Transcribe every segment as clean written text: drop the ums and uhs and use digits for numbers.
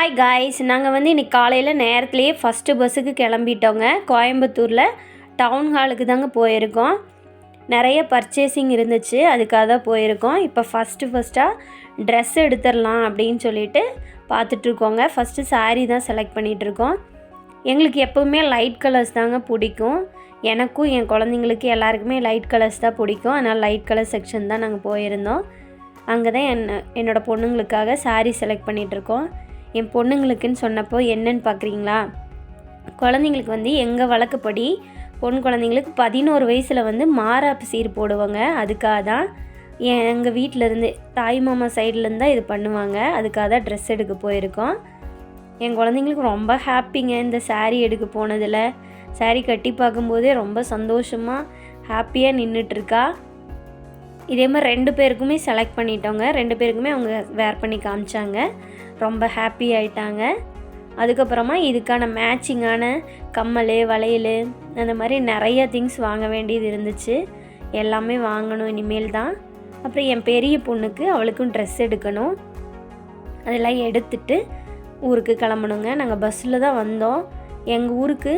Hi guys, நாங்கள் இன்றைக்கி காலையில் நேரத்துலேயே ஃபஸ்ட்டு பஸ்ஸுக்கு கிளம்பிட்டோங்க. கோயம்புத்தூரில் டவுன் ஹாலுக்கு தாங்க போயிருக்கோம். நிறைய பர்ச்சேசிங் இருந்துச்சு, அதுக்காக தான் போயிருக்கோம். இப்போ ஃபஸ்ட்டாக ட்ரெஸ் எடுத்துடலாம் அப்படின்னு சொல்லிட்டு பார்த்துட்ருக்கோங்க. ஃபஸ்ட்டு சாரீ தான் செலக்ட் பண்ணிகிட்ருக்கோம். எங்களுக்கு எப்போவுமே லைட் கலர்ஸ் தாங்க பிடிக்கும். எனக்கும் என் குழந்தைங்களுக்கு எல்லாருக்குமே லைட் கலர்ஸ் தான் பிடிக்கும். அதனால் லைட் கலர் செக்ஷன் தான் நாங்கள் போயிருந்தோம். அங்கே தான் என்னோடய பொண்ணுங்களுக்காக சாரீ செலக்ட் பண்ணிகிட்ருக்கோம். என் பொண்ணுங்களுக்குன்னு சொன்னப்போ என்னன்னு பார்க்குறீங்களா, குழந்தைங்களுக்கு எங்கள் வழக்கப்படி பொண்ணு குழந்தைங்களுக்கு 11 வயசில் மாறாப்பு சீர் போடுவாங்க. அதுக்காக தான் எங்கள் வீட்டிலேருந்து தாய் மாமா சைட்லேருந்து தான் இது பண்ணுவாங்க. அதுக்காக தான் ட்ரெஸ் எடுக்க போயிருக்கோம். என் குழந்தைங்களுக்கு ரொம்ப ஹாப்பிங்க இந்த சாரீ எடுக்க போனதில். சாரீ கட்டி பார்க்கும்போதே ரொம்ப சந்தோஷமாக ஹாப்பியாக நின்றுட்டுருக்கா. இதே மாதிரி 2 பேருக்குமே செலக்ட் பண்ணிட்டோங்க. 2 பேருக்குமே அவங்க வேர் பண்ணி காமிச்சாங்க. ரொம்ப ஹாப்பி ஆகிட்டாங்க. அதுக்கப்புறமா இதுக்கான மேட்சிங்கான கம்மல், வளையல், அந்த மாதிரி நிறைய திங்ஸ் வாங்க வேண்டியது இருந்துச்சு. எல்லாமே வாங்கணும் இனிமேல் தான். அப்புறம் என் பெரிய பொண்ணுக்கு அவளுக்கும் ட்ரெஸ் எடுக்கணும். அதெல்லாம் எடுத்துட்டு ஊருக்கு கிளம்பணுங்க. நாங்கள் பஸ்ஸில் தான் வந்தோம். எங்கள் ஊருக்கு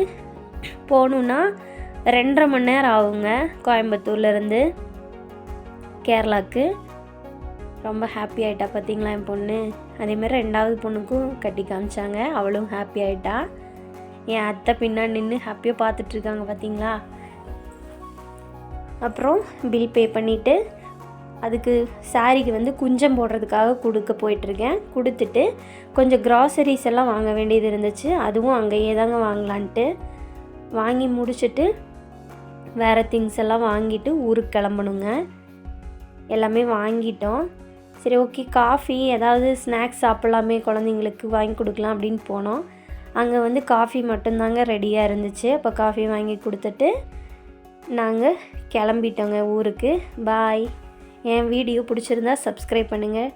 போகணுன்னா 2.5 மணி நேரம் ஆகுங்க கோயம்புத்தூர்லேருந்து கேரளாவுக்கு. ரொம்ப ஹாப்பி ஆகிட்டா பார்த்திங்களா என் பொண்ணு. அதேமாதிரி 2வது பொண்ணுக்கும் கட்டி காமிச்சாங்க. அவளும் ஹாப்பி ஆகிட்டா. என் அத்தை பின்னாடி நின்று ஹாப்பியாக பார்த்துட்ருக்காங்க பார்த்திங்களா. அப்புறம் பில் பே பண்ணிவிட்டு அதுக்கு சாரிக்கு குஞ்சம் போடுறதுக்காக கொடுக்க போயிட்டுருக்கேன். கொடுத்துட்டு கொஞ்சம் க்ராசரிஸ் எல்லாம் வாங்க வேண்டியது இருந்துச்சு. அதுவும் அங்கேயே தாங்க வாங்கலான்ட்டு வாங்கி முடிச்சுட்டு வேறு திங்ஸ் எல்லாம் வாங்கிட்டு ஊருக்கு கிளம்பணுங்க. எல்லாமே வாங்கிட்டோம். சரி, ஓகே, காஃபி ஏதாவது ஸ்நாக்ஸ் சாப்பிட்லாமே, குழந்தைங்களுக்கு வாங்கி கொடுக்கலாம் அப்படின்னு போனோம். அங்கே காஃபி மட்டும்தாங்க ரெடியாக இருந்துச்சு. அப்போ காஃபி வாங்கி கொடுத்துட்டு நாங்கள் கிளம்பிட்டோங்க ஊருக்கு. பாய். என் வீடியோ பிடிச்சிருந்தா சப்ஸ்கிரைப் பண்ணுங்கள்.